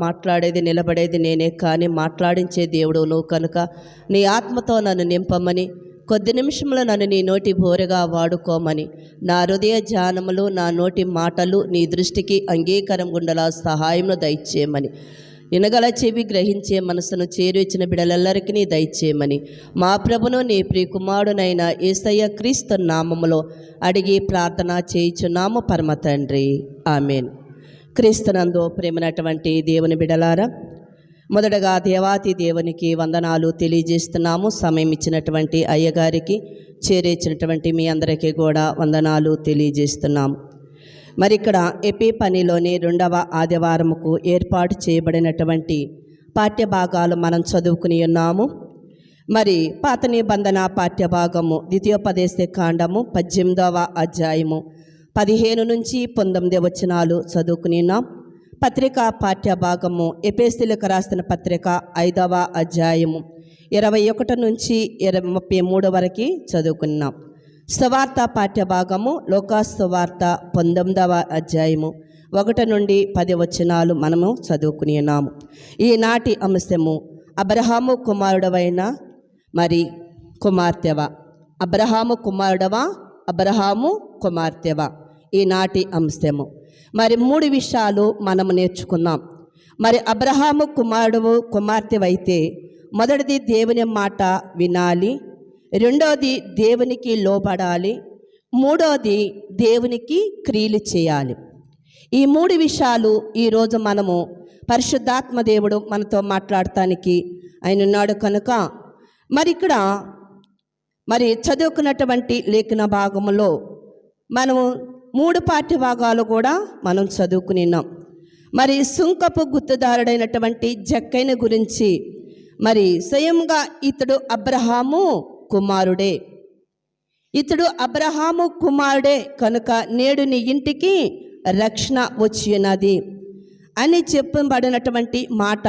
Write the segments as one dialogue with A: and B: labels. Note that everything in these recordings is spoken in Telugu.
A: మాట్లాడేది నిలబడేది నేనే, కానీ మాట్లాడించే దేవుడు నువ్వు కనుక నీ ఆత్మతో నన్ను నింపమని, కొద్ది నిమిషంలో నన్ను నీ నోటి బోరెగా వాడుకోమని, నా హృదయ ధ్యానములు నా నోటి మాటలు నీ దృష్టికి అంగీకారం గుండలా సహాయమును దయచేయమని, వినగల చెవి గ్రహించే మనసును చేరువచ్చిన బిడలెల్లరికీ దయచేయమని మా ప్రభును నీ ప్రియకుమారుడైన యేసయ్య క్రీస్తు నామములో అడిగి ప్రార్థన చేయుచున్నాము పరమ తండ్రి, ఆమేన్. క్రీస్తునందు ప్రేమైనటువంటి దేవుని బిడలారా, మొదటగా దేవాతి దేవునికి వందనాలు తెలియజేస్తున్నాము. సమయం ఇచ్చినటువంటి అయ్యగారికి, చేరేచ్చినటువంటి మీ అందరికీ కూడా వందనాలు తెలియజేస్తున్నాము. మరి ఇక్కడ ఎపి పనిలోని 2వ ఆదివారముకు ఏర్పాటు చేయబడినటువంటి పాఠ్యభాగాలు మనం చదువుకుని ఉన్నాము. మరి పాత నిబంధన పాఠ్యభాగము ద్వితీయోపదేశ కాండము 18వ అధ్యాయము 15 నుంచి 19 వచనాలు చదువుకుని ఉన్నాం. పత్రికా పాఠ్యభాగము ఎఫెసీయులకు రాసిన పత్రిక 5వ అధ్యాయము 21 నుంచి 33 వరకు చదువుకున్నాం. సువార్త పాఠ్యభాగము లూకాసు సువార్త 19వ అధ్యాయము 1 నుండి 10 వచనాలు మనము చదువుకుని ఉన్నాము. ఈనాటి అంశము అబ్రహాము కుమారుడవైన మరి కుమార్తెవా, అబ్రహాము కుమారుడవా, అబ్రహాము కుమార్తెవా, ఈనాటి అంశము. మరి 3 విషయాలు మనము నేర్చుకున్నాం. మరి అబ్రహాము కుమారుడు కుమార్తెవైతే మొదటిది దేవుని మాట వినాలి, రెండోది దేవునికి లోబడాలి, మూడోది దేవునికి క్రియలు చేయాలి. ఈ 3 విషయాలు ఈరోజు మనము పరిశుద్ధాత్మ దేవుడు మనతో మాట్లాడటానికి ఆయన ఉన్నాడు కనుక మరి ఇక్కడ మరి చదువుకున్నటువంటి లేఖన భాగములో మనము 3 పాఠ్యభాగాలు కూడా మనం చదువుకుని ఉన్నాం. మరి సుంకపు గుర్తుదారుడైనటువంటి జక్కైన గురించి, మరి స్వయంగా ఇతడు అబ్రహాము కుమారుడే, ఇతడు అబ్రహాము కుమారుడే కనుక నేడు నీ ఇంటికి రక్షణ వచ్చి ఉన్నది అని చెప్పబడినటువంటి మాట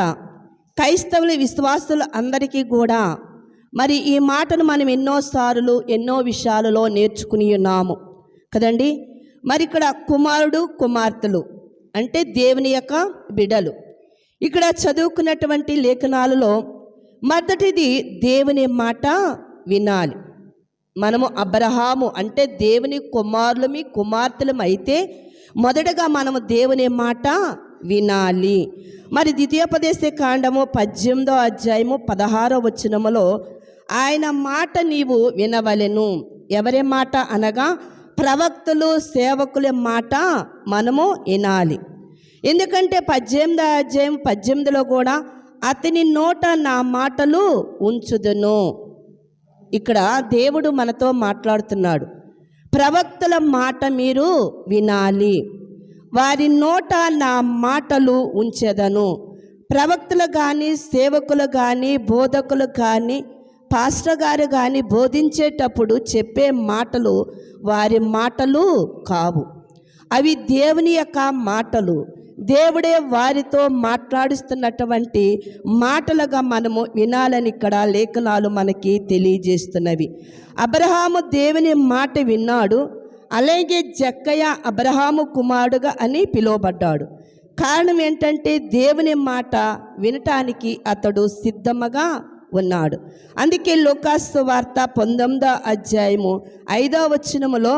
A: క్రైస్తవుల విశ్వాసులు అందరికీ కూడా మరి ఈ మాటను మనం ఎన్నోసార్లు ఎన్నో విషయాలలో నేర్చుకుని ఉన్నాము కదండి. మరి ఇక్కడ కుమారుడు కుమార్తెలు అంటే దేవుని యొక్క బిడ్డలు. ఇక్కడ చదువుకున్నటువంటి లేఖనాలలో మొదటిది దేవుని మాట వినాలి. మనము అబ్రహాము అంటే దేవుని కుమారులమి కుమార్తెలం అయితే మొదటగా మనము దేవుని మాట వినాలి. మరి ద్వితీయోపదేశ కాండము 18వ అధ్యాయము 16వ వచనములో ఆయన మాట నీవు వినవలెను. ఎవరి మాట అనగా ప్రవక్తలు సేవకుల మాట మనము వినాలి. ఎందుకంటే 18వ అధ్యాయం 18లో కూడా అతని నోట నా మాటలు ఉంచుదును. ఇక్కడ దేవుడు మనతో మాట్లాడుతున్నాడు. ప్రవక్తల మాట మీరు వినాలి, వారి నోట నా మాటలు ఉంచెదను. ప్రవక్తలు కానీ సేవకులు కానీ బోధకులు కానీ పాస్టర్ గారు కానీ బోధించేటప్పుడు చెప్పే మాటలు వారి మాటలు కావు, అవి దేవుని యొక్క మాటలు. దేవుడే వారితో మాట్లాడుస్తున్నటువంటి మాటలుగా మనము వినాలని ఇక్కడ లేఖనాలు మనకి తెలియజేస్తున్నవి. అబ్రహాము దేవుని మాట విన్నాడు, అలాగే జక్కయ్య అబ్రహాము కుమారుడుగా అని పిలువబడ్డాడు. కారణం ఏంటంటే దేవుని మాట వినటానికి అతడు సిద్ధముగా ఉన్నాడు. అందుకే లూకాసు సువార్త 19వ అధ్యాయము 5వ వచనములో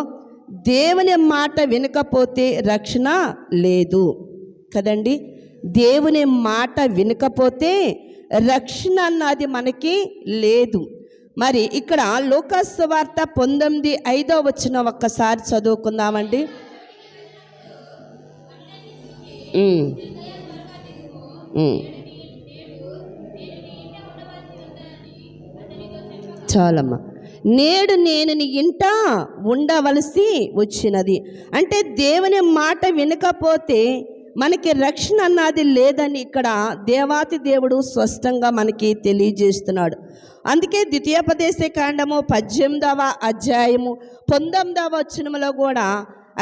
A: దేవుని మాట వినకపోతే రక్షణ లేదు కదండి. దేవుని మాట వినకపోతే రక్షణ అన్నది మనకి లేదు. మరి ఇక్కడ లూకాసు సువార్త 19:5వ వచనం ఒక్కసారి చదువుకుందామండి. చాలమ్మా. నేడు నేను నీ ఇంట ఉండవలసి వచ్చినది అంటే దేవుని మాట వినకపోతే మనకి రక్షణ అన్నది లేదని ఇక్కడ దేవాతి దేవుడు స్పష్టంగా మనకి తెలియజేస్తున్నాడు. అందుకే ద్వితీయోపదేశ కాండము 18వ అధ్యాయము 19వ వచనములో కూడా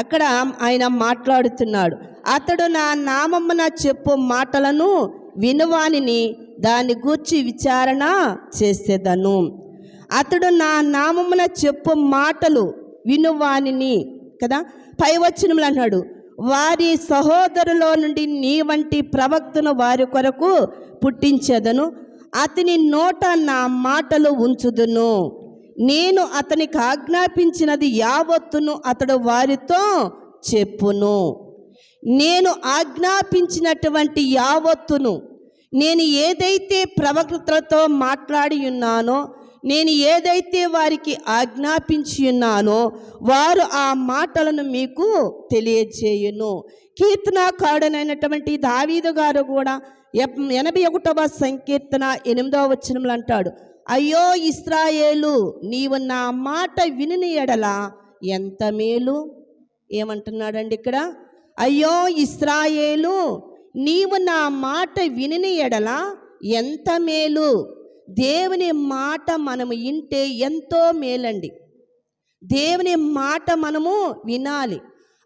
A: అక్కడ ఆయన మాట్లాడుతున్నాడు. అతడు నా నామమున చెప్పు మాటలను వినువానిని దాన్ని గూర్చి విచారణ చేసేదను. అతడు నా నామమున చెప్పు మాటలు వినువానిని కదా. పై వచనములు అన్నాడు, వారి సహోదరులో నుండి నీ వంటి ప్రవక్తను వారి కొరకు పుట్టించెదను. అతని నోట నా మాటలు ఉంచుదును. నేను అతనికి ఆజ్ఞాపించినది యావత్తును అతడు వారితో చెప్పును. నేను ఆజ్ఞాపించినటువంటి యావత్తును, నేను ఏదైతే ప్రవక్తలతో మాట్లాడి ఉన్నానో, నేను ఏదైతే వారికి ఆజ్ఞాపించి ఉన్నానో వారు ఆ మాటలను మీకు తెలియజేయును. కీర్తనాకారుడైనటువంటి దావీదు గారు కూడా 81వ సంకీర్తన 8వ వచనంలో అంటాడు, అయ్యో ఇశ్రాయేలు, నీవు నా మాట విని ఎడల ఎంత మేలు. ఏమంటున్నాడండి ఇక్కడ? అయ్యో ఇశ్రాయేలు, నీవు నా మాట విని ఎడల ఎంత మేలు. దేవుని మాట మనము వింటే ఎంతో మేలండి. దేవుని మాట మనము వినాలి.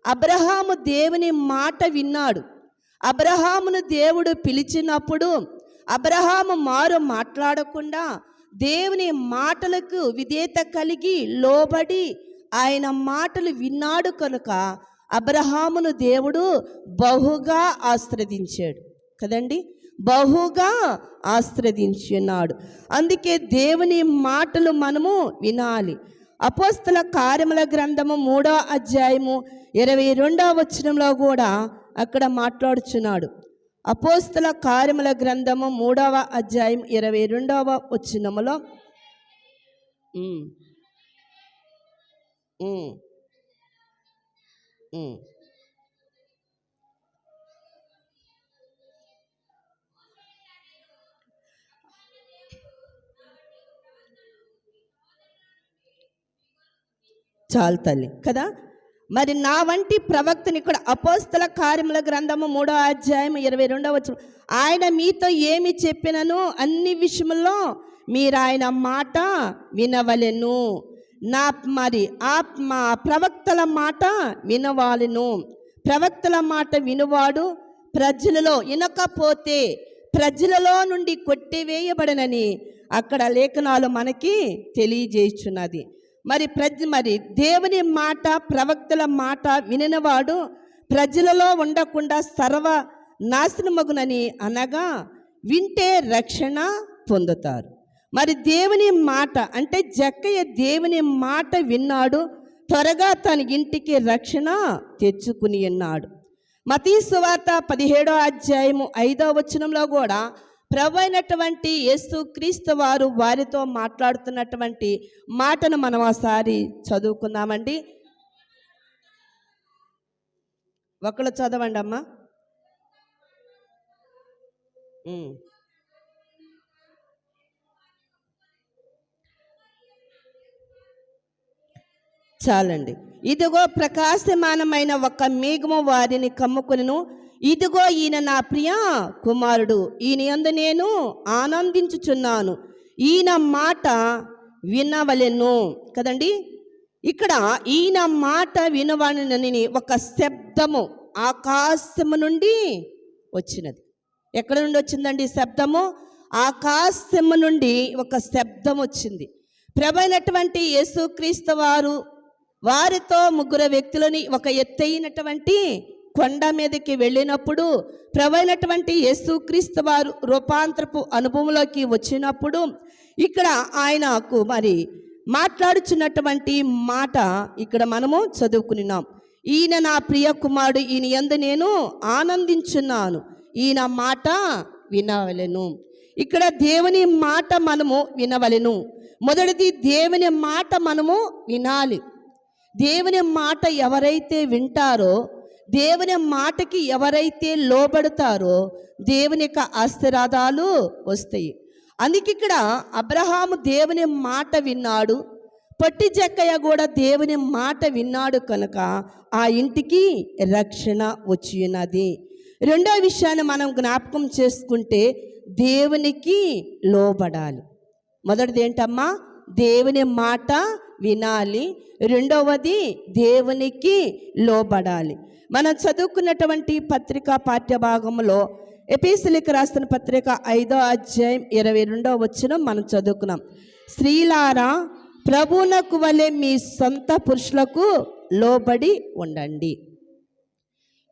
A: అబ్రహాము దేవుని మాట విన్నాడు. అబ్రహామును దేవుడు పిలిచినప్పుడు అబ్రహాము మాట్లాడకుండా దేవుని మాటలకు విధేయత కలిగి లోబడి ఆయన మాటలు విన్నాడు కనుక అబ్రహామును దేవుడు బహుగా ఆశీర్వదించాడు కదండి, బహుగా ఆశీర్వదించున్నాడు. అందుకే దేవుని మాటలు మనము వినాలి. అపోస్తల కార్యముల గ్రంథము 3వ అధ్యాయము 22వ వచనంలో కూడా అక్కడ మాట్లాడుచున్నాడు. అపోస్తల కార్యముల గ్రంథము 3వ అధ్యాయం 22వ వచనములో చాలు తల్లి కదా. మరి నా వంటి ప్రవక్తని ఇక్కడ అపోస్తల కార్యముల గ్రంథము 3వ అధ్యాయం 22వ వచనం, ఆయన మీతో ఏమి చెప్పినను అన్ని విషయముల్లో మీరు ఆయన మాట వినవలెను. మా ప్రవక్తల మాట వినవాలను. ప్రవక్తల మాట వినువాడు ప్రజలలో వినకపోతే ప్రజలలో నుండి కొట్టివేయబడనని అక్కడ లేఖనాలు మనకి తెలియజేస్తున్నది. మరి దేవుని మాట, ప్రవక్తల మాట వినినవాడు ప్రజలలో ఉండకుండా సర్వ నాశనమగునని అనగా వింటే రక్షణ పొందుతారు. మరి దేవుని మాట అంటే జక్కయ్య దేవుని మాట విన్నాడు, త్వరగా తన ఇంటికి రక్షణ తెచ్చుకుని ఉన్నాడు. మత్తయి సువార్త 17వ అధ్యాయము 5వ వచనంలో కూడా ప్రభు అయినటువంటి యేసుక్రీస్తు వారు వారితో మాట్లాడుతున్నటువంటి మాటను మనం ఒకసారి చదువుకుందామండి. ఒకళ్ళు చదవండి అమ్మా. చాలండి. ఇదిగో ప్రకాశమానమైన ఒక మేఘము వారిని కమ్ముకొనెను. ఇదిగో ఈయన నా ప్రియ కుమారుడు, ఈయన యందు నేను ఆనందించుచున్నాను, ఈయన మాట వినవలెను కదండి. ఇక్కడ ఈయన మాట వినవలెనని ఒక శబ్దము ఆకాశము నుండి వచ్చినది. ఎక్కడ నుండి వచ్చిందండి శబ్దము? ఆకాశము నుండి ఒక శబ్దం వచ్చింది. ప్రభు అయినటువంటి యేసుక్రీస్తు వారు వారితో 3 వ్యక్తులని ఒక ఎత్తైనటువంటి కొండ మీదకి వెళ్ళినప్పుడు ప్రభు అయినటువంటి యేసుక్రీస్తు వారు రూపాంతరపు అనుభవంలోకి వచ్చినప్పుడు ఇక్కడ ఆయనకు మాట్లాడుచున్నటువంటి మాట ఇక్కడ మనము చదువుకున్నాం. ఈయన నా ప్రియ కుమారుడు, ఈయన యందు నేను ఆనందించున్నాను, ఈయన మాట వినవలెను. ఇక్కడ దేవుని మాట మనము వినవలెను. మొదటిది దేవుని మాట మనము వినాలి. దేవుని మాట ఎవరైతే వింటారో, దేవుని మాటకి ఎవరైతే లోబడతారో దేవుని యొక్క ఆశీర్వాదాలు వస్తాయి. అందుకే ఇక్కడ అబ్రహాము దేవుని మాట విన్నాడు, పొట్టి జక్కయ్య కూడా దేవుని మాట విన్నాడు కనుక ఆ ఇంటికి రక్షణ వచ్చి ఉన్నది. రెండో విషయాన్ని మనం జ్ఞాపకం చేసుకుంటే దేవునికి లోబడాలి. మొదటిది ఏంటమ్మా? దేవుని మాట వినాలి. రెండవది దేవునికి లోబడాలి. మనం చదువుకున్నటువంటి పత్రిక పాఠ్యభాగంలో ఎఫెసీయులకు రాసిన పత్రిక 5వ అధ్యాయం 22వ వచనం మనం చదువుకున్నాం. స్త్రీలారా ప్రభువునకు వలె మీ సొంత పురుషులకు లోబడి ఉండండి.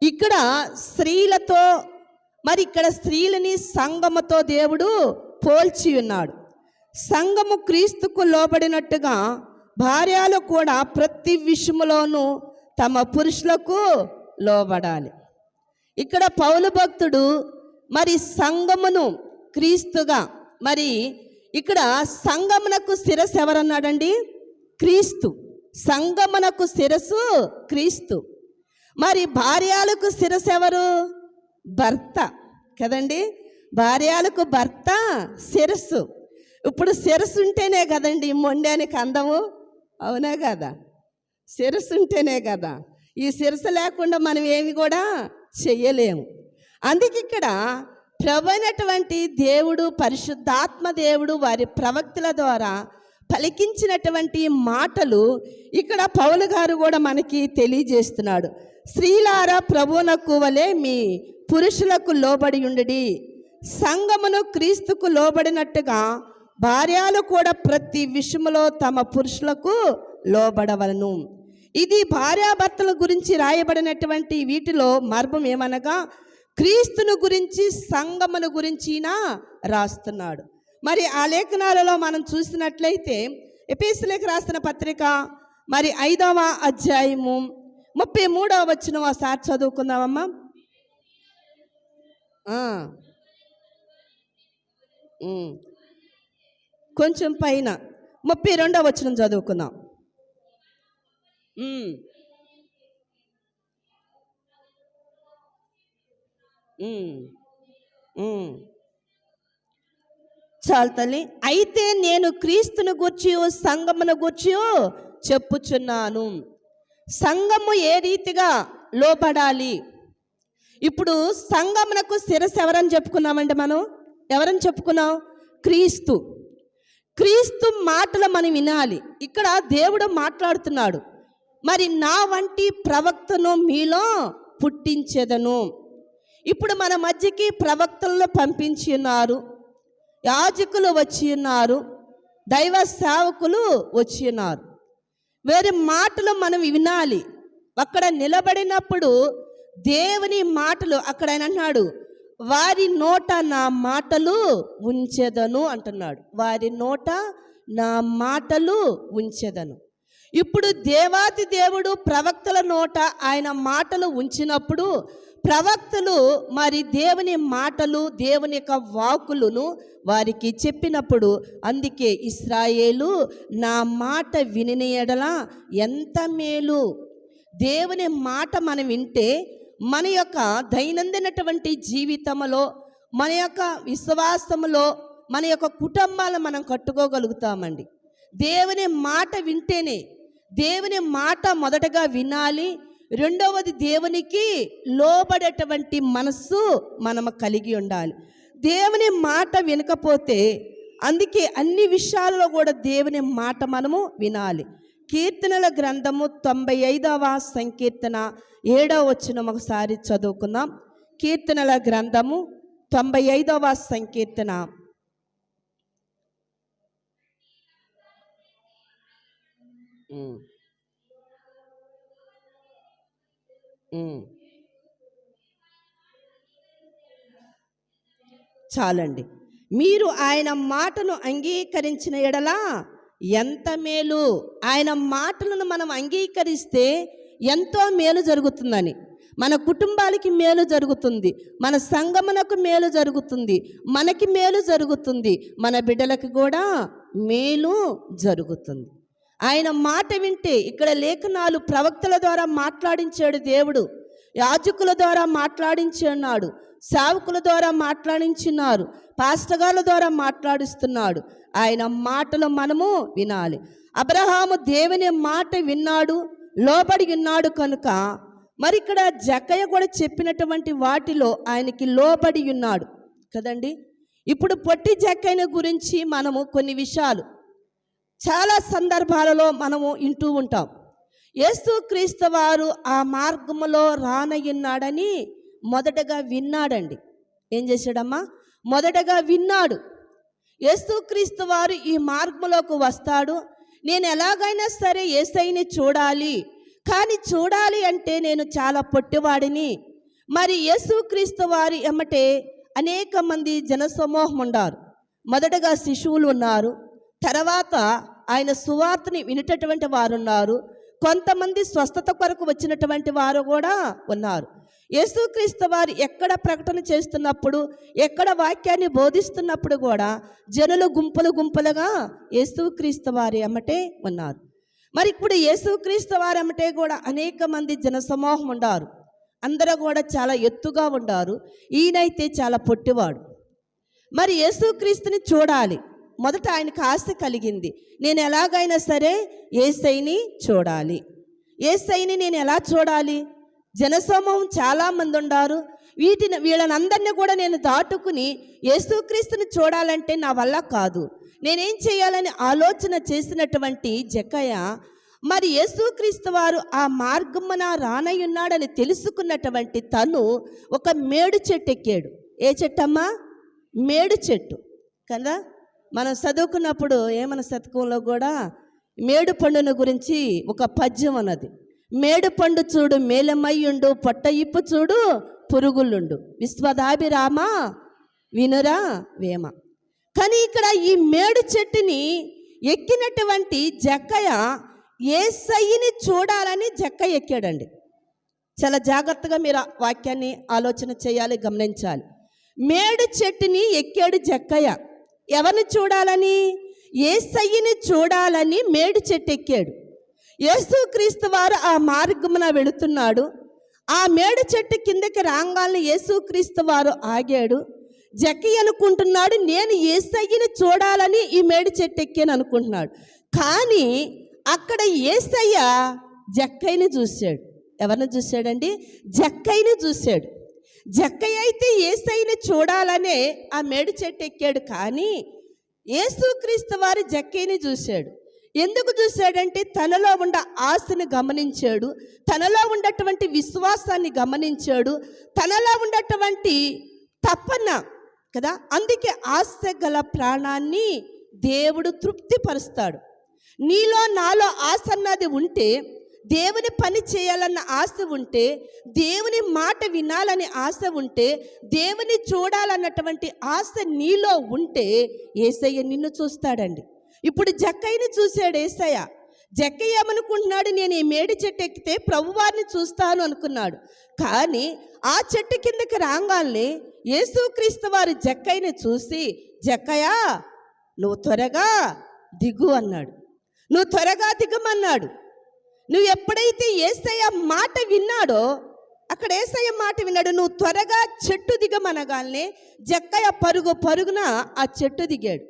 A: ఇక్కడ స్త్రీలతో, మరి ఇక్కడ స్త్రీలని సంఘముతో దేవుడు పోల్చి ఉన్నాడు. సంఘము క్రీస్తుకు లోబడినట్టుగా భార్యలు కూడా ప్రతి విషయములోనూ తమ పురుషులకు లోబడాలి. ఇక్కడ పౌలు భక్తుడు మరి సంఘమును క్రీస్తుగా, మరి ఇక్కడ సంఘమునకు శిరస్సు ఎవరన్నాడండి? క్రీస్తు. సంఘమునకు శిరస్సు క్రీస్తు. మరి భార్యలకు శిరస్సు ఎవరు? భర్త కదండి. భార్యలకు భర్త శిరస్సు. ఇప్పుడు శిరస్సు ఉంటేనే కదండి మొండానికి అందము, అవునా కదా? శిరస్సు ఉంటేనే కదా. ఈ శిరస్సు లేకుండా మనం ఏమి కూడా చెయ్యలేము. అందుకే ఇక్కడ ప్రభు అయినటువంటి దేవుడు, పరిశుద్ధాత్మ దేవుడు వారి ప్రవక్తల ద్వారా పలికించినటువంటి మాటలు ఇక్కడ పౌలు గారు కూడా మనకి తెలియజేస్తున్నాడు. స్త్రీలారా ప్రభువునకు వలె మీ పురుషులకు లోబడి ఉండుడి. సంఘమును క్రీస్తుకు లోబడినట్టుగా భార్యలు కూడా ప్రతి విషయములో తమ పురుషులకు లోబడవలను. ఇది భార్యాభర్తల గురించి రాయబడినటువంటి వీటిలో మర్మం ఏమనగా క్రీస్తును గురించి, సంఘమును గురించినా రాస్తున్నాడు. మరి ఆ లేఖనాలలో మనం చూసినట్లయితే ఎఫెసీయులకు రాసిన పత్రిక మరి 5వ అధ్యాయము 33వ వచనం ఒకసారి చదువుకుందామమ్మా. కొంచెం పైన 32వ వచనం చదువుకుందాం. చాలు తల్లి. అయితే నేను క్రీస్తును గూర్చి, సంఘమును గూర్చి చెప్పుచున్నాను. సంఘము ఏ రీతిగా లోబడాలి? ఇప్పుడు సంఘమునకు శిరస్సు ఎవరని చెప్పుకున్నామంటే మనం ఎవరని చెప్పుకున్నాం? క్రీస్తు. క్రీస్తు మాటలు మనం వినాలి. ఇక్కడ దేవుడు మాట్లాడుతున్నాడు. మరి నా వంటి ప్రవక్తను మీలో పుట్టించెదను. ఇప్పుడు మన మధ్యకి ప్రవక్తలను పంపించి ఉన్నారు, యాజకులు వచ్చి ఉన్నారు, దైవ సేవకులు వచ్చి ఉన్నారు. వేరే మాటలు మనం వినాలి. అక్కడ నిలబడినప్పుడు దేవుని మాటలు, అక్కడ ఆయన అన్నాడు వారి నోట నా మాటలు ఉంచెదను అంటున్నాడు. వారి నోట నా మాటలు ఉంచెదను. ఇప్పుడు దేవాతి దేవుడు ప్రవక్తల నోట ఆయన మాటలు ఉంచినప్పుడు ప్రవక్తలు మరి దేవుని మాటలు, దేవుని యొక్క వాక్కులను వారికి చెప్పినప్పుడు, అందుకే ఇశ్రాయేలు నా మాట వినిన యెడల ఎంత మేలు. దేవుని మాట మనం వింటే మన యొక్క దైనందినటువంటి జీవితంలో, మన యొక్క విశ్వాసములో, మన యొక్క కుటుంబాలను మనం కట్టుకోగలుగుతామండి. దేవుని మాట వింటేనే, దేవుని మాట మొదటగా వినాలి. రెండవది దేవునికి లోబడేటువంటి మనస్సు మనము కలిగి ఉండాలి. దేవుని మాట వినకపోతే, అందుకే అన్ని విషయాలలో కూడా దేవుని మాట మనము వినాలి. కీర్తనల గ్రంథము 95వ సంకీర్తన 7వ వచనం ఒకసారి చదువుకుందాం. కీర్తనల గ్రంథము 95వ సంకీర్తన. చాలండి. మీరు ఆయన మాటను అంగీకరించిన ఎడల ఎంత మేలు. ఆయన మాటలను మనం అంగీకరిస్తే ఎంతో మేలు జరుగుతుందని, మన కుటుంబాలకి మేలు జరుగుతుంది, మన సంఘమునకు మేలు జరుగుతుంది, మనకి మేలు జరుగుతుంది, మన బిడ్డలకు కూడా మేలు జరుగుతుంది. ఆయన మాట వింటే, ఇక్కడ లేఖనాలు ప్రవక్తల ద్వారా మాట్లాడించాడు దేవుడు, యాజకుల ద్వారా మాట్లాడించున్నాడు, సేవకుల ద్వారా మాట్లాడించున్నారు, పాస్టర్ల ద్వారా మాట్లాడిస్తున్నాడు. ఆయన మాటలు మనము వినాలి. అబ్రహాము దేవుని మాట విన్నాడు, లోబడి ఉన్నాడు కనుక మరి ఇక్కడ జక్కయ్య కూడా చెప్పినటువంటి వాటిలో ఆయనకి లోబడి ఉన్నాడు కదండి. ఇప్పుడు పొట్టి జక్కయ్య గురించి మనము కొన్ని విషయాలు చాలా సందర్భాలలో మనము వింటూ ఉంటాం. యేసుక్రీస్తు వారు ఆ మార్గములో రానయ్యున్నాడని మొదటగా విన్నాడండి. ఏం చేశాడమ్మా? మొదటగా విన్నాడు. యేసుక్రీస్తు వారు ఈ మార్గంలోకి వస్తాడు, నేను ఎలాగైనా సరే యేసయ్యని చూడాలి, కానీ చూడాలి అంటే నేను చాలా పొట్టివాడిని, మరి యేసుక్రీస్తు వారి ఎమ్మటే అనేక మంది జనసమూహం ఉన్నారు. మొదటగా శిశువులు ఉన్నారు, తర్వాత ఆయన సువార్తని వినేటటువంటి వారు ఉన్నారు, కొంతమంది స్వస్థత కొరకు వచ్చినటువంటి వారు కూడా ఉన్నారు. యేసుక్రీస్తు వారు ఎక్కడ ప్రకటన చేస్తున్నప్పుడు, ఎక్కడ వాక్యాన్ని బోధిస్తున్నప్పుడు కూడా జనులు గుంపులు గుంపులుగా యేసుక్రీస్తు వారి ఎమ్మటే ఉన్నారు. మరి ఇప్పుడు యేసుక్రీస్తు వారి ఎమ్మటే కూడా అనేక మంది జనసమూహం ఉన్నారు. అందరూ కూడా చాలా ఎత్తుగా ఉన్నారు. ఈయనైతే చాలా పొట్టివాడు. మరి యేసుక్రీస్తుని చూడాలి. మొదట ఆయనకు ఆశ కలిగింది, నేను ఎలాగైనా సరే యేసయ్యని చూడాలి. యేసయ్యని నేను ఎలా చూడాలి? జనసమూహం చాలామంది ఉన్నారు, వీళ్ళనందరినీ కూడా నేను దాటుకుని యేసుక్రీస్తుని చూడాలంటే నా వల్ల కాదు. నేనేం చేయాలని ఆలోచన చేసినటువంటి జక్కయ్య మరి యేసుక్రీస్తు వారు ఆ మార్గమున రానయ్యున్నాడని తెలుసుకున్నటువంటి తను ఒక మేడు చెట్టు ఎక్కాడు. ఏ చెట్టు అమ్మా? మేడు చెట్టు కదా. మనం చదువుకున్నప్పుడు ఏమన్న శతకంలో కూడా మేడు పండును గురించి ఒక పద్యం అన్నది. మేడు పండు చూడు మేలమయ్యుండు, పొట్ట ఇప్పు చూడు పురుగులుండు, విశ్వదాభిరామ వినురా వేమ. కానీ ఇక్కడ ఈ మేడు చెట్టుని ఎక్కినటువంటి జక్కయ్య యేసయ్యని చూడాలని జక్కయ్య ఎక్కాడండి. చాలా జాగ్రత్తగా మీరు వాక్యాన్ని ఆలోచన చేయాలి, గమనించాలి. మేడు చెట్టుని ఎక్కాడు జక్కయ్య. ఎవరిని చూడాలని? యేసయ్యని చూడాలని మేడు చెట్టు ఎక్కాడు. యేసుక్రీస్తు వారు ఆ మార్గమున వెళుతున్నాడు. ఆ మేడు చెట్టు కిందకి రాగానే యేసుక్రీస్తు వారు ఆగాడు. జక్కయ్య అనుకుంటున్నాడు, నేను యేసయ్యని చూడాలని ఈ మేడు చెట్టు ఎక్కాను అనుకుంటున్నాడు. కానీ అక్కడ యేసయ్య జక్కయ్యని చూశాడు. ఎవరిని చూశాడండి? జక్కయ్యని చూశాడు. జక్కయ్య అయితే యేసయ్యని చూడాలనే ఆ మేడు చెట్టు ఎక్కాడు. కానీ యేసుక్రీస్తు వారు జక్కయ్యని చూశాడు. ఎందుకు చూశాడంటే తనలో ఉన్న ఆశను గమనించాడు, తనలో ఉన్నటువంటి విశ్వాసాన్ని గమనించాడు, తనలో ఉన్నటువంటి తపన కదా. అందుకే ఆశ గల ప్రాణాన్ని దేవుడు తృప్తిపరుస్తాడు. నీలో నాలో ఆశ అన్నది ఉంటే, దేవుని పని చేయాలన్న ఆశ ఉంటే, దేవుని మాట వినాలని ఆశ ఉంటే, దేవుని చూడాలన్నటువంటి ఆశ నీలో ఉంటే యేసయ్య నిన్ను చూస్తాడండి. ఇప్పుడు జక్కయ్యని చూశాడు యేసయ్య. జక్కయ్య ఏమనుకుంటున్నాడు? నేను ఈ మేడి చెట్టు ఎక్కితే ప్రభువారిని చూస్తాను అనుకున్నాడు. కానీ ఆ చెట్టు కిందకి రాగానే యేసుక్రీస్తు వారు జక్కయ్యని చూసి, జక్కయ్య నువ్వు త్వరగా దిగు అన్నాడు. నువ్వు త్వరగా దిగమన్నాడు. నువ్వు ఎప్పుడైతే యేసయ్య మాట విన్నాడో, అక్కడ యేసయ్య మాట విన్నాడు, నువ్వు త్వరగా చెట్టు దిగమనగానే జక్కయ్య పరుగున ఆ చెట్టు దిగాడు.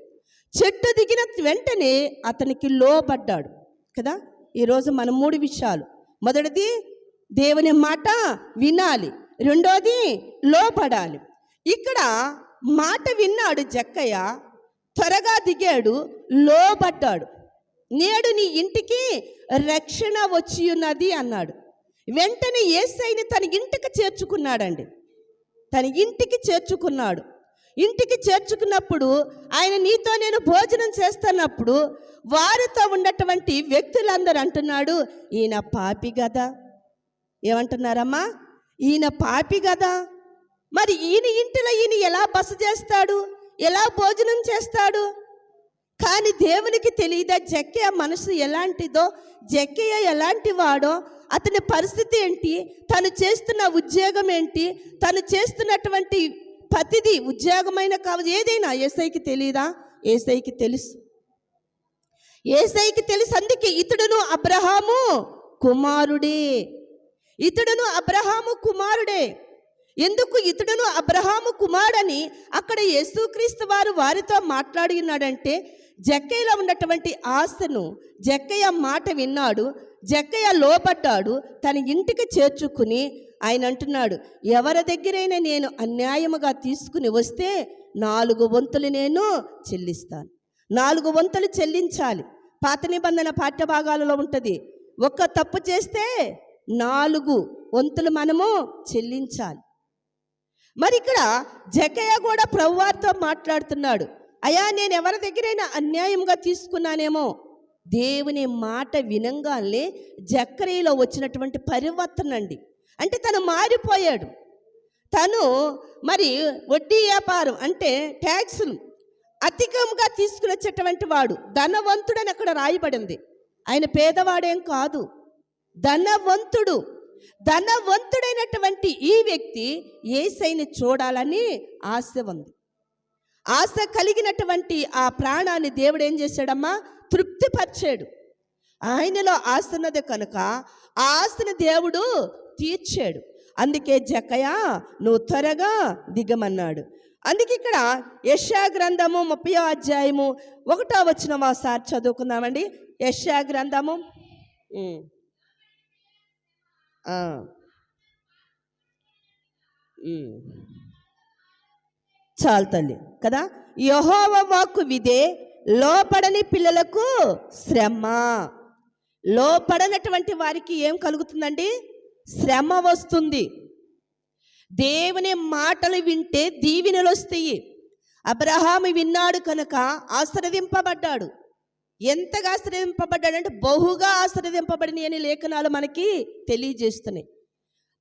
A: చెట్టు దిగిన వెంటనే అతనికి లోబడ్డాడు కదా. ఈరోజు మనం 3 విషయాలు. మొదటిది దేవుని మాట వినాలి, రెండోది లోబడాలి. ఇక్కడ మాట విన్నాడు జక్కయ్య, త్వరగా దిగాడు, లోబడ్డాడు. నేడు నీ ఇంటికి రక్షణ వచ్చి ఉన్నది అన్నాడు. వెంటనే యేసయ్యని తన ఇంటికి చేర్చుకున్నాడండి. తన ఇంటికి చేర్చుకున్నాడు. ఇంటికి చేర్చుకున్నప్పుడు ఆయన నీతో నేను భోజనం చేస్తున్నప్పుడు వారితో ఉన్నటువంటి వ్యక్తులందరూ అంటున్నాడు, ఈయన పాపి కదా. ఏమంటున్నారమ్మా? ఈయన పాపి కదా. మరి ఈయన ఇంటిలో ఈయన ఎలా బస చేస్తాడు, ఎలా భోజనం చేస్తాడు? కానీ దేవునికి తెలియదా జక్కయ్య మనసు ఎలాంటిదో, జక్కయ్య ఎలాంటి వాడో, అతని పరిస్థితి ఏంటి, తను చేస్తున్న ఉద్యోగం ఏంటి, తను చేస్తున్నటువంటి ప్రతిదీ ఉద్యోగమైన కావచ్చు ఏదైనా యేసయ్యకి తెలియదా? యేసయ్యకి తెలుసు. యేసయ్యకి తెలుసు. అందుకే ఇతడును అబ్రహాము కుమారుడే. ఇతడును అబ్రహాము కుమారుడే. ఎందుకు ఇతడును అబ్రహాము కుమారుడని అక్కడ యేసుక్రీస్తు వారు వారితో మాట్లాడినాడంటే, జక్కయ్యలో ఉన్నటువంటి ఆశను జక్కయ్య మాట విన్నాడు, జక్కయ్య లోబడ్డాడు, తన ఇంటికి చేర్చుకుని ఆయన అంటున్నాడు, ఎవరి దగ్గరైనా నేను అన్యాయముగా తీసుకుని వస్తే 4 వంతులు నేను చెల్లిస్తాను. 4 వంతులు చెల్లించాలి. పాత నిబంధన పాఠ్యభాగాలలో ఉంటుంది. ఒక్క తప్పు చేస్తే 4 వంతులు మనము చెల్లించాలి. మరి ఇక్కడ జక్కయ్య కూడా ప్రభువారితో మాట్లాడుతున్నాడు, అయ్యా నేను ఎవరి దగ్గరైనా అన్యాయంగా తీసుకున్నానేమో. దేవుని మాట వినంగానే జక్కయ్యలో వచ్చినటువంటి పరివర్తన అండి. అంటే తను మారిపోయాడు. తను మరి వడ్డీ వ్యాపారం అంటే ట్యాక్సులు అధికంగా తీసుకుని వచ్చేటువంటి వాడు ధనవంతుడని అక్కడ రాయబడింది. ఆయన పేదవాడేం కాదు, ధనవంతుడు. ధనవంతుడైనటువంటి ఈ వ్యక్తి యేసయ్యని చూడాలని ఆశ ఉంది. ఆశ కలిగినటువంటి ఆ ప్రాణాన్ని దేవుడు ఏం చేశాడమ్మా? తృప్తిపరిచాడు. ఆయనలో ఆశ ఉన్నది కనుక ఆ ఆశను దేవుడు తీర్చాడు. అందుకే జక్కయ్య నువ్వు త్వరగా దిగమన్నాడు. అందుకే ఇక్కడ యెషయా గ్రంథము 30వ అధ్యాయము 1వ వచనం ఒకసారి చదువుకుందామండి. యెషయా గ్రంథము చాలు తల్లి కదా. యెహోవా వాక్కు విదే, లోపడని పిల్లలకు శ్రమ. లోపడనటువంటి వారికి ఏం కలుగుతుందండి? శ్రమ వస్తుంది. దేవుని మాటలు వింటే దీవెనలు వస్తాయి. అబ్రహాము విన్నాడు కనుక ఆశీర్వదింపబడ్డాడు. ఎంతగా ఆశీర్వదింపబడ్డాడంటే బహుగా ఆశీర్వదింపబడిన అని లేఖనాలు మనకి తెలియజేస్తున్నాయి.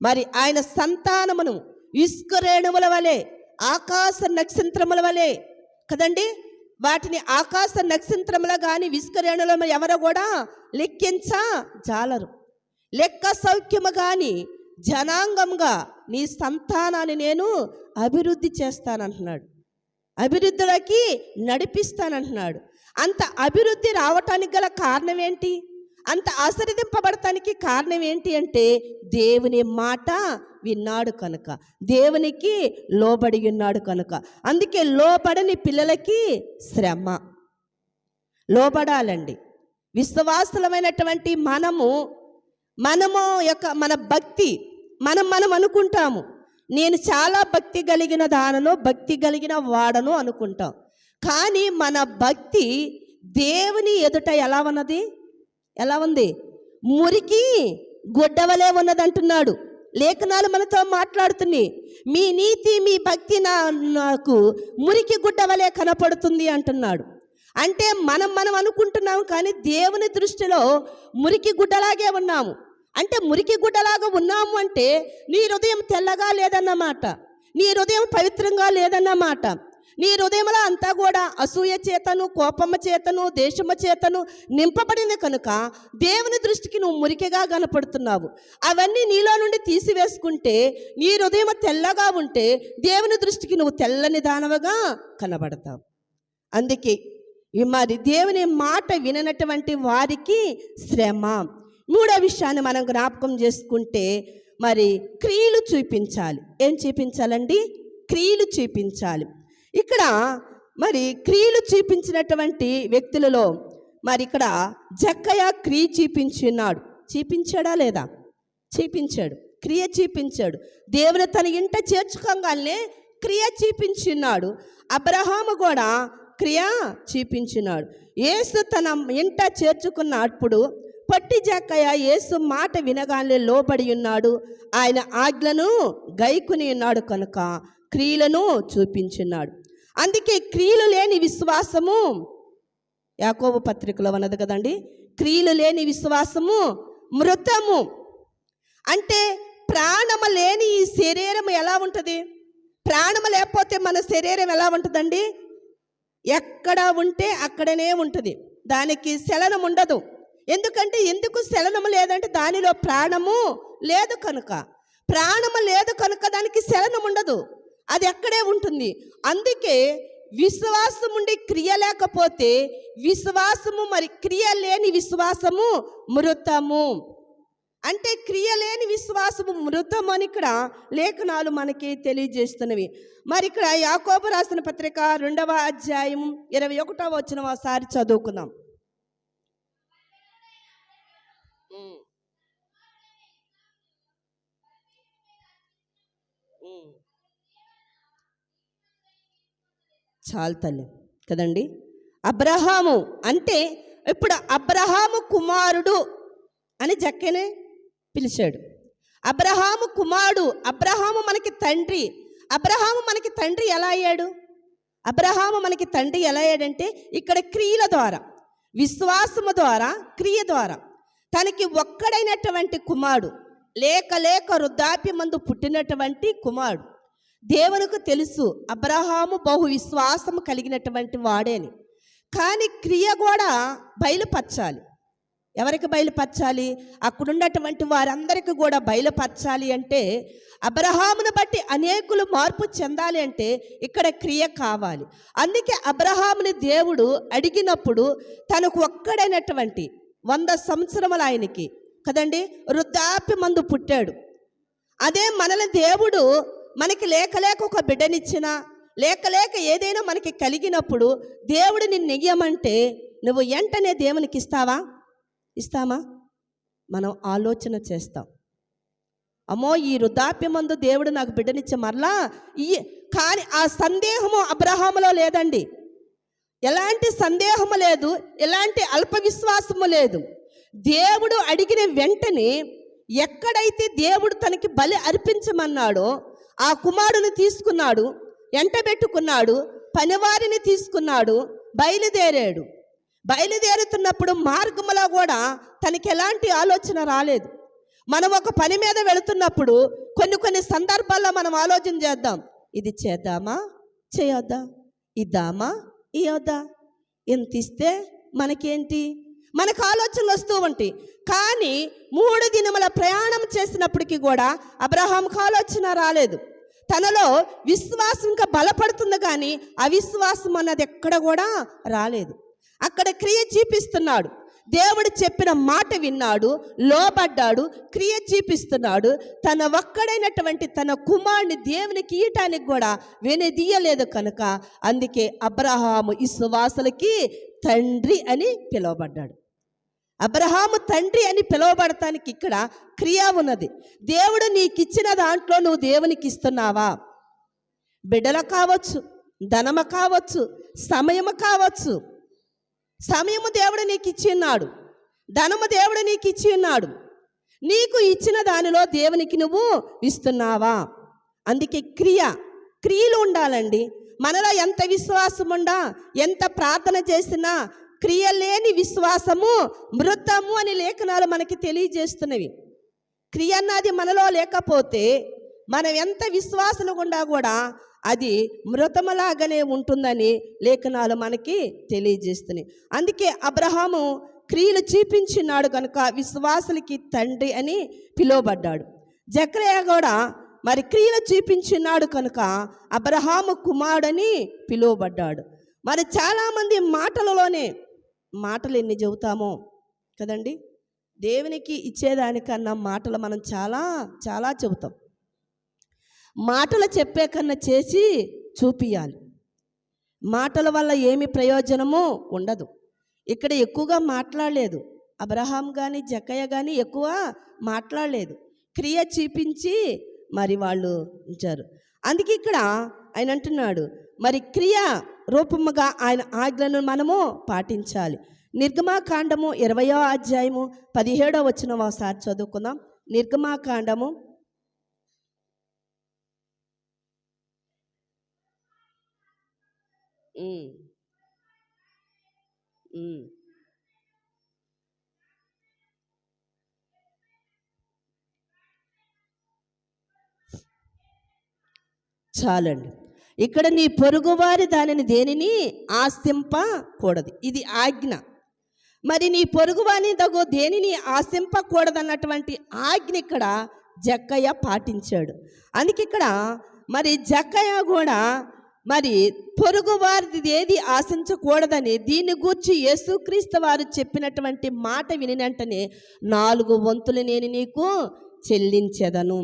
A: మరి ఆయన సంతానమును ఇసుక రేణువుల వలె, ఆకాశ నక్షత్రముల వలె కదండి, వాటిని ఆకాశ నక్షత్రముల కానీ ఇసుక రేణువుల ఎవరో కూడా లెక్కించజాలరు. లెక్క సౌఖ్యము కానీ జనాంగంగా నీ సంతానాన్ని నేను అభివృద్ధి చేస్తానంటున్నాడు, అభివృద్ధిలోకి నడిపిస్తానంటున్నాడు. అంత అభివృద్ధి రావటానికి గల కారణం ఏంటి? అంత ఆశీర్వదింపబడటానికి కారణం ఏంటి అంటే దేవుని మాట విన్నాడు కనుక, దేవునికి లోబడి ఉన్నాడు కనుక. అందుకే లోబడని పిల్లలకి శ్రమ. లోబడాలండి. విశ్వాసులమైనటువంటి మన భక్తి మనం అనుకుంటాము, నేను చాలా భక్తి కలిగిన దానను, భక్తి కలిగిన వాడను అనుకుంటాం. కానీ మన భక్తి దేవుని ఎదుట ఎలా ఉంది? మురికి గుడ్డవలే ఉన్నది అంటున్నాడు. లేఖనాలు మనతో మాట్లాడుతున్నాయి. మీ నీతి, మీ భక్తి నాకు మురికి గుడ్డవలే కనపడుతుంది అంటున్నాడు. అంటే మనం అనుకుంటున్నాము, కానీ దేవుని దృష్టిలో మురికి గుడ్డలాగే ఉన్నాము. అంటే మురికి గుడ్డలాగా ఉన్నాము అంటే నీ హృదయం తెల్లగా లేదన్నమాట, నీ హృదయం పవిత్రంగా లేదన్నమాట. నీ హృదయంలో అంతా కూడా అసూయ చేతను, కోపము చేతను, దేశము చేతను నింపబడింది కనుక దేవుని దృష్టికి నువ్వు మురికిగా కనపడుతున్నావు. అవన్నీ నీలో నుండి తీసివేసుకుంటే, నీ హృదయం తెల్లగా ఉంటే దేవుని దృష్టికి నువ్వు తెల్లని దానవగా కనబడతావు. అందుకే మరి దేవుని మాట విననటువంటి వారికి శ్రమ. మూడో విషయాన్ని మనం జ్ఞాపకం చేసుకుంటే, మరి క్రియలు చూపించాలి. ఏం చూపించాలండి? క్రియలు చూపించాలి. ఇక్కడ మరి క్రియలు చూపించినటువంటి వ్యక్తులలో మరి ఇక్కడ జక్కయ్య క్రియ చూపించున్నాడు. చూపించాడా లేదా? చూపించాడు, క్రియ చూపించాడు. దేవుని తన ఇంట చేర్చుకోగానే క్రియ చూపించున్నాడు. అబ్రహాము కూడా క్రియ చూపించున్నాడు. యేసు తన ఇంట చేర్చుకున్నప్పుడు పొట్టి జక్కయ్య యేసు మాట వినగానే లోబడి ఉన్నాడు. ఆయన ఆజ్ఞను గైకుని ఉన్నాడు కనుక క్రియలను చూపించున్నాడు. అందుకే క్రియలు లేని విశ్వాసము, యాకోబు పత్రికలో ఉన్నది కదండి, క్రియలు లేని విశ్వాసము మృతము. అంటే ప్రాణము లేని ఈ శరీరం ఎలా ఉంటుంది? ప్రాణము లేకపోతే మన శరీరం ఎలా ఉంటుందండి? ఎక్కడ ఉంటే అక్కడనే ఉంటుంది, దానికి చలనం ఉండదు. ఎందుకు చలనము లేదంటే దానిలో ప్రాణము లేదు కనుక. ప్రాణము లేదు కనుక దానికి చలనం ఉండదు, అది అక్కడే ఉంటుంది. అందుకే విశ్వాసం ఉండి క్రియ లేకపోతే విశ్వాసము, మరి క్రియ లేని విశ్వాసము మృతము. అంటే క్రియ లేని విశ్వాసము మృతం అని ఇక్కడ లేఖనాలు మనకి తెలియజేస్తున్నవి. మరి ఇక్కడ యాకోబు రాసిన పత్రిక 2వ అధ్యాయం 21వ వచనం ఒకసారి చదువుకుందాం. చాలు తల్లి కదండి. అబ్రహాము అంటే ఇప్పుడు అబ్రహాము కుమారుడు అని జక్కనే పిలిచాడు. అబ్రహాము కుమారుడు, అబ్రహాము మనకి తండ్రి. అబ్రహాము మనకి తండ్రి ఎలా అయ్యాడు? అబ్రహాము మనకి తండ్రి ఎలా అయ్యాడంటే ఇక్కడ క్రియల ద్వారా, విశ్వాసము ద్వారా, క్రియ ద్వారా. తనకి ఒక్కడైనటువంటి కుమారుడు, లేక వృద్ధాప్యమందు పుట్టినటువంటి కుమారుడు. దేవునికి తెలుసు అబ్రహాము బహు విశ్వాసము కలిగినటువంటి వాడేని. కానీ క్రియ కూడా బయలుపరచాలి. ఎవరికి బయలుపరచాలి? అక్కడున్నటువంటి వారందరికీ కూడా బయలుపరచాలి. అంటే అబ్రహామును బట్టి అనేకులు మార్పు చెందాలి అంటే ఇక్కడ క్రియ కావాలి. అందుకే అబ్రహాముని దేవుడు అడిగినప్పుడు తనకు ఒక్కడైనటువంటి 100 సంవత్సరముల ఆయనకి కదండి వృద్ధాప్యమందు పుట్టాడు. అదే మనల్ని దేవుడు మనకి లేక ఒక బిడ్డనిచ్చినా లేక ఏదైనా మనకి కలిగినప్పుడు దేవుడు నిన్ను నెయ్యమంటే నువ్వు వెంటనే దేవునికి ఇస్తామా? మనం ఆలోచన చేస్తాం. అమ్మో ఈ వృద్ధాప్యమందు దేవుడు నాకు బిడ్డనిచ్చే మరలా కానీ ఆ సందేహము అబ్రహాములో లేదండి. ఎలాంటి సందేహము లేదు, ఎలాంటి అల్ప విశ్వాసము లేదు. దేవుడు అడిగిన వెంటనే ఎక్కడైతే దేవుడు తనకి బలి అర్పించమన్నాడో ఆ కుమారుని తీసుకున్నాడు, ఎంటబెట్టుకున్నాడు, పనివారిని తీసుకున్నాడు, బయలుదేరుతున్నప్పుడు మార్గములో కూడా తనకి ఎలాంటి ఆలోచన రాలేదు. మనం ఒక పని మీద వెళుతున్నప్పుడు కొన్ని సందర్భాల్లో మనం ఆలోచన చేద్దాం, ఇది చేద్దామా చేయొద్దా, ఇద్దామా ఇవ్వద్దా, ఎంత ఇస్తే మనకేంటి, మనకు ఆలోచనలు వస్తూ ఉంటాయి. కానీ 3 దినముల ప్రయాణం చేసినప్పటికీ కూడా అబ్రహాంకు ఆలోచన రాలేదు. తనలో విశ్వాసం ఇంకా బలపడుతుంది, కానీ అవిశ్వాసం అన్నది ఎక్కడ కూడా రాలేదు. అక్కడ క్రియ చూపిస్తున్నాడు. దేవుడు చెప్పిన మాట విన్నాడు, లోబడ్డాడు, క్రియ చూపిస్తున్నాడు. తన ఒక్కడైనటువంటి తన కుమారుని దేవునికి ఇయటానికి కూడా వెనుదీయలేదు కనుక అందుకే అబ్రహాము విశ్వాసులకి తండ్రి అని పిలువబడ్డాడు. అబ్రహాము తండ్రి అని పిలువబడటానికి ఇక్కడ క్రియ ఉన్నది. దేవుడు నీకు ఇచ్చిన దాంట్లో నువ్వు దేవునికి ఇస్తున్నావా? బిడ్డలు కావచ్చు, ధనము కావచ్చు, సమయము కావచ్చు. సమయము దేవుడు నీకు ఇచ్చి ఉన్నాడు, ధనము దేవుడు నీకు ఇచ్చి ఉన్నాడు. నీకు ఇచ్చిన దానిలో దేవునికి నువ్వు ఇస్తున్నావా? అందుకే క్రియలు ఉండాలండి. మనలో ఎంత విశ్వాసం ఉండా, ఎంత ప్రార్థన చేసినా క్రియ లేని విశ్వాసము మృతము అని లేఖనాలు మనకి తెలియజేస్తున్నవి. క్రియ అన్నది మనలో లేకపోతే మనం ఎంత విశ్వాసలు గుండా కూడా అది మృతములాగానే ఉంటుందని లేఖనాలు మనకి తెలియజేస్తున్నాయి. అందుకే అబ్రహాము క్రియలు చూపించినాడు కనుక విశ్వాసులకి తండ్రి అని పిలువబడ్డాడు. జకర్యా కూడా మరి క్రియలు చూపించినాడు కనుక అబ్రహాము కుమారుడని పిలువబడ్డాడు. మరి చాలామంది మాటలు ఎన్ని చెబుతామో కదండి. దేవునికి ఇచ్చేదానికన్నా మాటలు మనం చాలా చాలా చెబుతాం. మాటలు చెప్పే కన్నా చేసి చూపియాలి. మాటల వల్ల ఏమి ప్రయోజనము ఉండదు. ఇక్కడ ఎక్కువగా మాట్లాడలేదు అబ్రహాం కానీ జక్కయ్య కానీ, ఎక్కువ మాట్లాడలేదు, క్రియ చూపించి మరి వాళ్ళు ఉంచారు. అందుకే ఇక్కడ ఆయన అంటున్నాడు మరి క్రియ రూపముగా ఆయన ఆజ్ఞలను మనము పాటించాలి. నిర్గమాకాండము 20వ అధ్యాయము 17వ వచనం ఒకసారి చదువుకుందాం. నిర్గమాకాండము చాలండి. ఇక్కడ నీ పొరుగువారి దానిని దేనిని ఆశింపకూడదు, ఇది ఆజ్ఞ. మరి నీ పొరుగువాని తగు దేనిని ఆశింపకూడదన్నటువంటి ఆజ్ఞ ఇక్కడ జక్కయ్య పాటించాడు. అందుకే ఇక్కడ మరి జక్కయ్య కూడా మరి పొరుగువారిది ఏది ఆశించకూడదని దీన్ని గూర్చి యేసుక్రీస్తు వారు చెప్పినటువంటి మాట విని వెంటనే 4 వంతులు నేను నీకు చెల్లించెదను,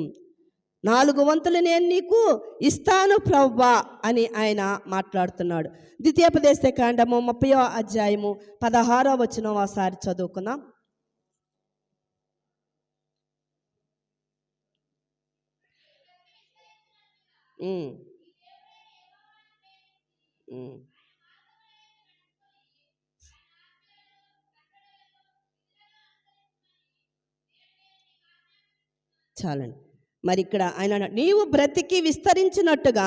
A: 4 వంతులు నేను నీకు ఇస్తాను ప్రభువా అని ఆయన మాట్లాడుతున్నాడు. ద్వితీయోపదేశకాండము 30వ అధ్యాయము 16వ వచనం ఒకసారి చదువుకుందాం. చాలండి. మరి ఇక్కడ ఆయన నీవు బ్రతికి విస్తరించినట్టుగా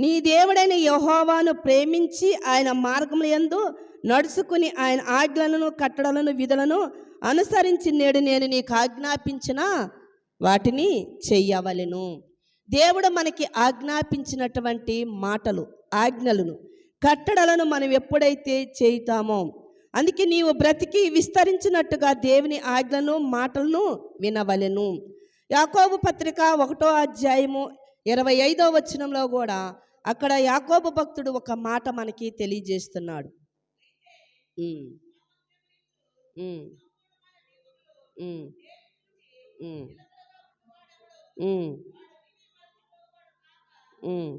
A: నీ దేవుడైన యెహోవాను ప్రేమించి ఆయన మార్గముల యందు నడుచుకుని ఆయన ఆజ్ఞలను కట్టడలను విధులను అనుసరించి నేడు నేను నీకు ఆజ్ఞాపించిన వాటిని చెయ్యవలెను. దేవుడు మనకి ఆజ్ఞాపించినటువంటి మాటలు, ఆజ్ఞలను, కట్టడలను మనం ఎప్పుడైతే చేయుతామో, అందుకే నీవు బ్రతికి విస్తరించినట్టుగా దేవుని ఆజ్ఞలను, మాటలను వినవలెను. యాకోబు పత్రిక 1వ అధ్యాయము 25వ వచనంలో కూడా అక్కడ యాకోబు భక్తుడు ఒక మాట మనకి తెలియజేస్తున్నాడు. ఉమ్, ఉమ్, ఉమ్, ఉమ్, ఉమ్, ఉమ్.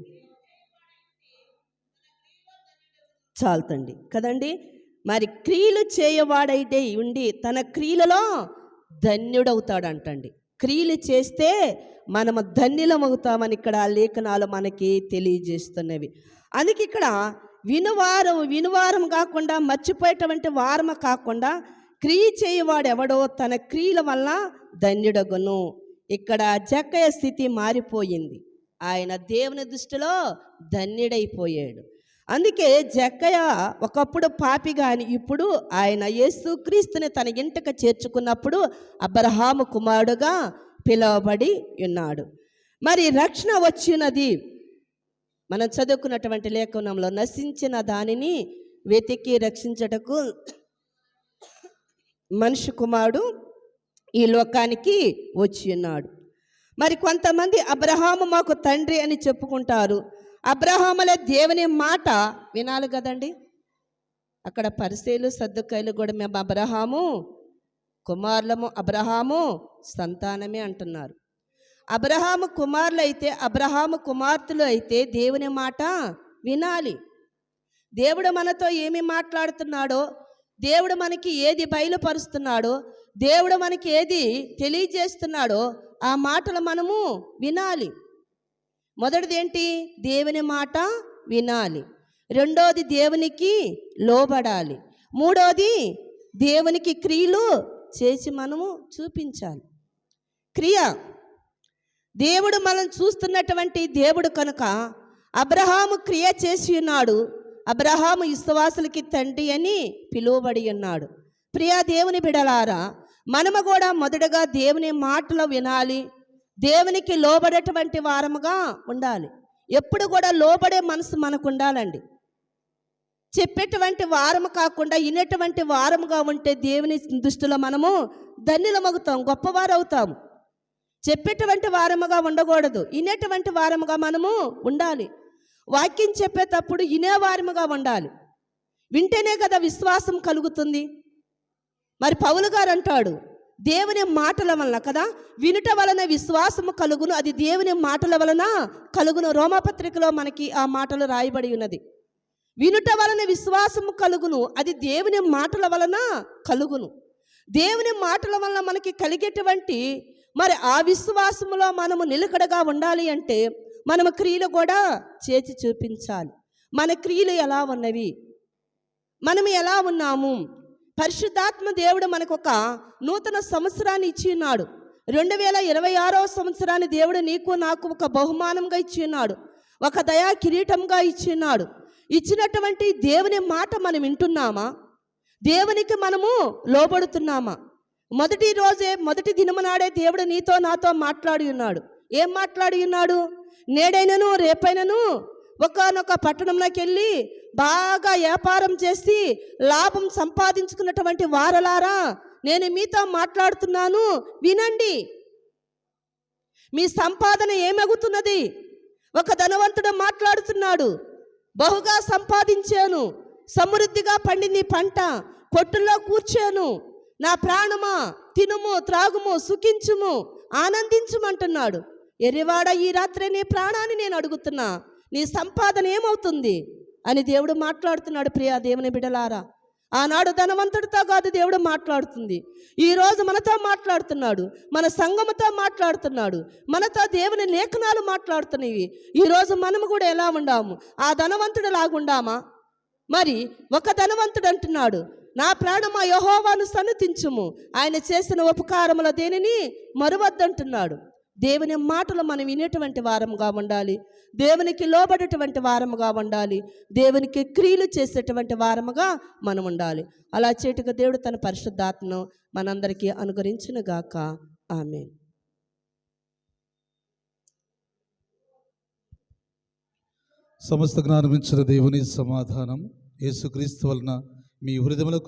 A: చాలుతండి కదండి. మరి క్రియలు చేయవాడైతే ఉండి తన క్రియలలో ధన్యుడవుతాడంటండి. క్రియలు చేస్తే మనము ధన్యులమవుతామని ఇక్కడ లేఖనాలు మనకి తెలియజేస్తున్నవి. అందుకే ఇక్కడ వినువారం కాకుండా, మర్చిపోయేటువంటి వారము కాకుండా, క్రియ చేయవాడు ఎవడో తన క్రియల వల్ల ధన్యుడగును. ఇక్కడ జక్కయ్య స్థితి మారిపోయింది. ఆయన దేవుని దృష్టిలో ధన్యుడైపోయాడు. అందుకే జక్కయ్య ఒకప్పుడు పాపి గాని ఇప్పుడు ఆయన యేసుక్రీస్తుని తన ఇంటికి చేర్చుకున్నప్పుడు అబ్రహాము కుమారుడుగా పిలువబడి ఉన్నాడు. మరి రక్షణ వచ్చినది మనం చదువుకున్నటువంటి లేఖనంలో, నశించిన దానిని వెతికి రక్షించటకు మనిషి కుమారుడు ఈ లోకానికి వచ్చి ఉన్నాడు. మరి కొంతమంది అబ్రహాము మాకు తండ్రి అని చెప్పుకుంటారు. అబ్రహాముల దేవుని మాట వినాలి కదండి. అక్కడ పరిసయ్యులు, సద్దుకాయలు కూడా మేము అబ్రహాము కుమారులము, అబ్రహాము సంతానమే అంటున్నారు. అబ్రహాము కుమారులు అయితే, అబ్రహాము కుమార్తెలు అయితే దేవుని మాట వినాలి. దేవుడు మనతో ఏమి మాట్లాడుతున్నాడో, దేవుడు మనకి ఏది బయలుపరుస్తున్నాడో, దేవుడు మనకి ఏది తెలియజేస్తున్నాడో ఆ మాటలు మనము వినాలి. మొదటిది ఏంటి? దేవుని మాట వినాలి. రెండోది దేవునికి లోబడాలి. మూడోది దేవునికి క్రియలు చేసి మనము చూపించాలి. క్రియ దేవుడు మనం చూస్తున్నటువంటి దేవుడు కనుక అబ్రహాము క్రియ చేసి ఉన్నాడు. అబ్రహాము విశ్వాసులకి తండ్రి అని పిలువబడి ఉన్నాడు. ప్రియా దేవుని బిడలారా, మనము కూడా మొదటగా దేవుని మాటలు వినాలి. దేవునికి లోబడేటువంటి వారముగా ఉండాలి. ఎప్పుడు కూడా లోబడే మనసు మనకు ఉండాలండి. చెప్పేటువంటి వారము కాకుండా వినేటువంటి వారముగా ఉంటే దేవుని దృష్టిలో మనము ధన్యులమవుతాం, గొప్పవారు అవుతాము. చెప్పేటువంటి వారముగా ఉండకూడదు, వినేటువంటి వారముగా మనము ఉండాలి. వాక్యం చెప్పేటప్పుడు వినేవారముగా ఉండాలి. వింటేనే కదా విశ్వాసం కలుగుతుంది. మరి పౌలు గారు అంటాడు, దేవుని మాటల వలన కదా, వినుట వలన విశ్వాసము కలుగును, అది దేవుని మాటల వలన కలుగును. రోమాపత్రికలో మనకి ఆ మాటలు రాయబడి ఉన్నది. వినుట వలన విశ్వాసము కలుగును, అది దేవుని మాటల వలన కలుగును. దేవుని మాటల వలన మనకి కలిగేటువంటి మరి ఆ విశ్వాసములో మనము నిలకడగా ఉండాలి అంటే మనము క్రియలు కూడా చేసి చూపించాలి. మన క్రియలు ఎలా ఉన్నవి, మనము ఎలా ఉన్నాము? పరిశుద్ధాత్మ దేవుడు మనకు ఒక నూతన సంవత్సరాన్ని ఇచ్చి ఉన్నాడు. 2026వ సంవత్సరాన్ని దేవుడు నీకు నాకు ఒక బహుమానంగా ఇచ్చి ఉన్నాడు, ఒక దయా కిరీటంగా ఇచ్చి ఉన్నాడు. ఇచ్చినటువంటి దేవుని మాట మనం వింటున్నామా? దేవునికి మనము లోబడుతున్నామా? మొదటి దినము నాడే దేవుడు నీతో నాతో మాట్లాడి ఉన్నాడు. ఏం మాట్లాడి ఉన్నాడు? నేడైనను రేపైనను ఒకానొక పట్టణంలోకి వెళ్ళి బాగా వ్యాపారం చేసి లాభం సంపాదించుకున్నటువంటి వారలారా, నేను మీతో మాట్లాడుతున్నాను, వినండి. మీ సంపాదన ఏమగుతున్నది? ఒక ధనవంతుడు మాట్లాడుతున్నాడు, బహుగా సంపాదించాను, సమృద్ధిగా పండింది పంట, కొట్టుల్లో కూర్చాను, నా ప్రాణమా తినుము త్రాగుము సుఖించుము ఆనందించుమంటున్నాడు. ఎరివాడ, ఈ రాత్రి నీ ప్రాణాన్ని నేను అడుగుతున్నా, నీ సంపాదన ఏమవుతుంది అని దేవుడు మాట్లాడుతున్నాడు. ప్రియా దేవుని బిడలారా, ఆనాడు ధనవంతుడితో కాదు దేవుడు మాట్లాడుతుంది, ఈరోజు మనతో మాట్లాడుతున్నాడు, మన సంఘముతో మాట్లాడుతున్నాడు, మనతో దేవుని లేఖనాలు మాట్లాడుతున్నవి. ఈరోజు మనము కూడా ఎలా ఉండాము? ఆ ధనవంతుడు లాగుండామా? మరి ఒక ధనవంతుడు అంటున్నాడు, నా ప్రాణమా యెహోవాను సన్నుతించుము, ఆయన చేసిన ఉపకారముల దేనిని మరువద్దంటున్నాడు. దేవుని మాటలు మనం వినేటువంటి వారముగా ఉండాలి, దేవునికి లోబడేటువంటి వారముగా ఉండాలి, దేవునికి క్రియలు చేసేటువంటి వారముగా మనం ఉండాలి. అలా చేటుగా దేవుడు తన పరిశుద్ధాత్మను మనందరికీ అనుగ్రహించునుగాక. ఆమేన్.
B: సమస్త జ్ఞానమించిన దేవుని సమాధానం యేసుక్రీస్తు వలన మీ హృదయములకు